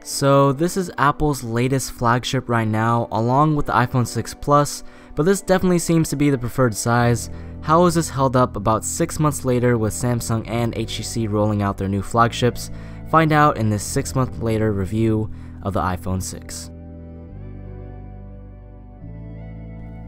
So this is Apple's latest flagship right now, along with the iPhone 6 Plus, but this definitely seems to be the preferred size. How is this held up about 6 months later with Samsung and HTC rolling out their new flagships? Find out in this 6 month later review of the iPhone 6.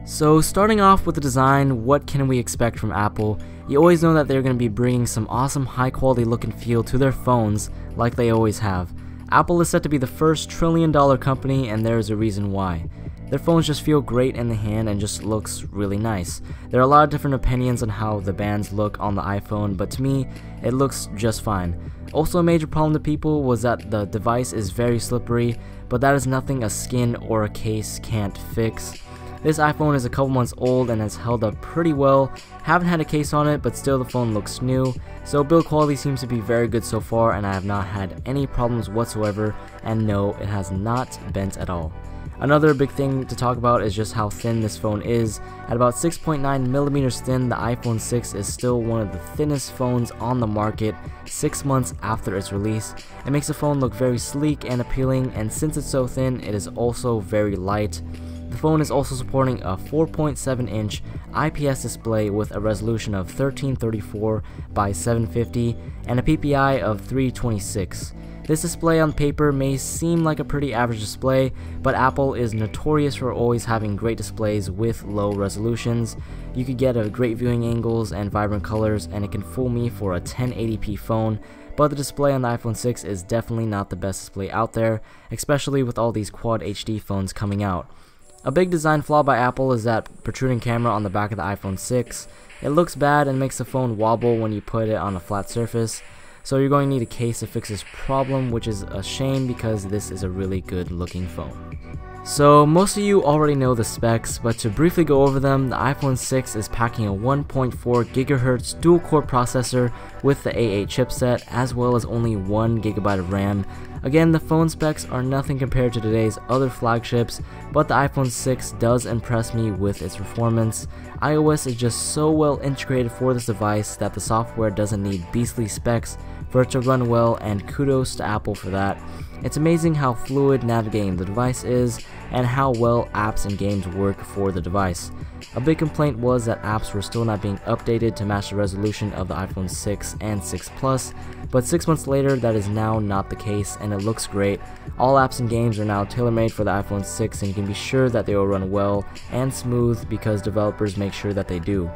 So starting off with the design, what can we expect from Apple? You always know that they're going to be bringing some awesome high quality look and feel to their phones like they always have. Apple is set to be the first trillion-dollar company, and there is a reason why. Their phones just feel great in the hand and just looks really nice. There are a lot of different opinions on how the bands look on the iPhone, but to me, it looks just fine. Also, a major problem to people was that the device is very slippery, but that is nothing a skin or a case can't fix. This iPhone is a couple months old and has held up pretty well. Haven't had a case on it, but still the phone looks new. So build quality seems to be very good so far, and I have not had any problems whatsoever, and no, it has not bent at all. Another big thing to talk about is just how thin this phone is. At about 6.9 millimeters thin, the iPhone 6 is still one of the thinnest phones on the market 6 months after its release. It makes the phone look very sleek and appealing, and since it's so thin, it is also very light. The phone is also supporting a 4.7-inch IPS display with a resolution of 1334 by 750 and a PPI of 326. This display on paper may seem like a pretty average display, but Apple is notorious for always having great displays with low resolutions. You could get a great viewing angles and vibrant colors, and it can fool me for a 1080p phone, but the display on the iPhone 6 is definitely not the best display out there, especially with all these Quad HD phones coming out. A big design flaw by Apple is that protruding camera on the back of the iPhone 6. It looks bad and makes the phone wobble when you put it on a flat surface, so you're going to need a case to fix this problem, which is a shame because this is a really good looking phone. So most of you already know the specs, but to briefly go over them, the iPhone 6 is packing a 1.4 GHz dual-core processor with the A8 chipset, as well as only 1 GB of RAM. Again, the phone specs are nothing compared to today's other flagships, but the iPhone 6 does impress me with its performance. iOS is just so well integrated for this device that the software doesn't need beastly specs for it to run well, and kudos to Apple for that. It's amazing how fluid navigating the device is and how well apps and games work for the device. A big complaint was that apps were still not being updated to match the resolution of the iPhone 6 and 6 Plus, but 6 months later that is now not the case and it looks great. All apps and games are now tailor-made for the iPhone 6, and you can be sure that they will run well and smooth because developers make sure that they do.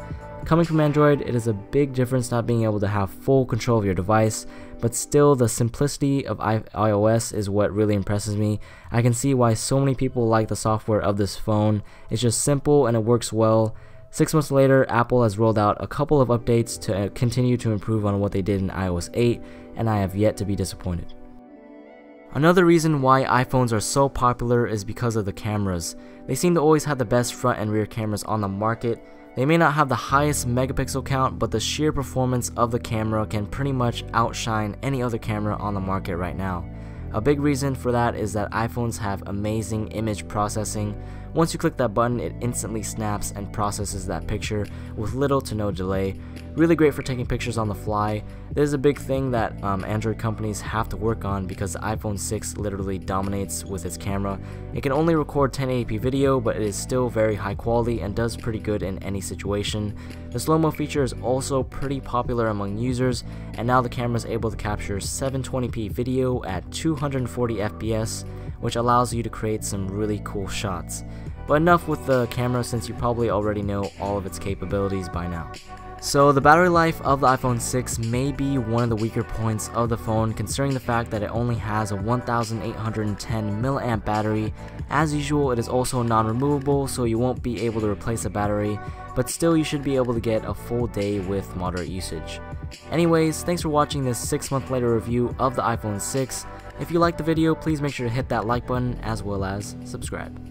Coming from Android, it is a big difference not being able to have full control of your device, but still the simplicity of iOS is what really impresses me. I can see why so many people like the software of this phone. It's just simple and it works well. 6 months later, Apple has rolled out a couple of updates to continue to improve on what they did in iOS 8, and I have yet to be disappointed. Another reason why iPhones are so popular is because of the cameras. They seem to always have the best front and rear cameras on the market. They may not have the highest megapixel count, but the sheer performance of the camera can pretty much outshine any other camera on the market right now. A big reason for that is that iPhones have amazing image processing. Once you click that button, it instantly snaps and processes that picture with little to no delay. Really great for taking pictures on the fly. This is a big thing that Android companies have to work on because the iPhone 6 literally dominates with its camera. It can only record 1080p video, but it is still very high quality and does pretty good in any situation. The slow-mo feature is also pretty popular among users, and now the camera is able to capture 720p video at 240 FPS, which allows you to create some really cool shots. But enough with the camera, since you probably already know all of its capabilities by now. So the battery life of the iPhone 6 may be one of the weaker points of the phone, considering the fact that it only has a 1810 mAh battery. As usual, it is also non-removable, so you won't be able to replace the battery, but still you should be able to get a full day with moderate usage. Anyways, thanks for watching this 6 month later review of the iPhone 6. If you liked the video, please make sure to hit that like button as well as subscribe.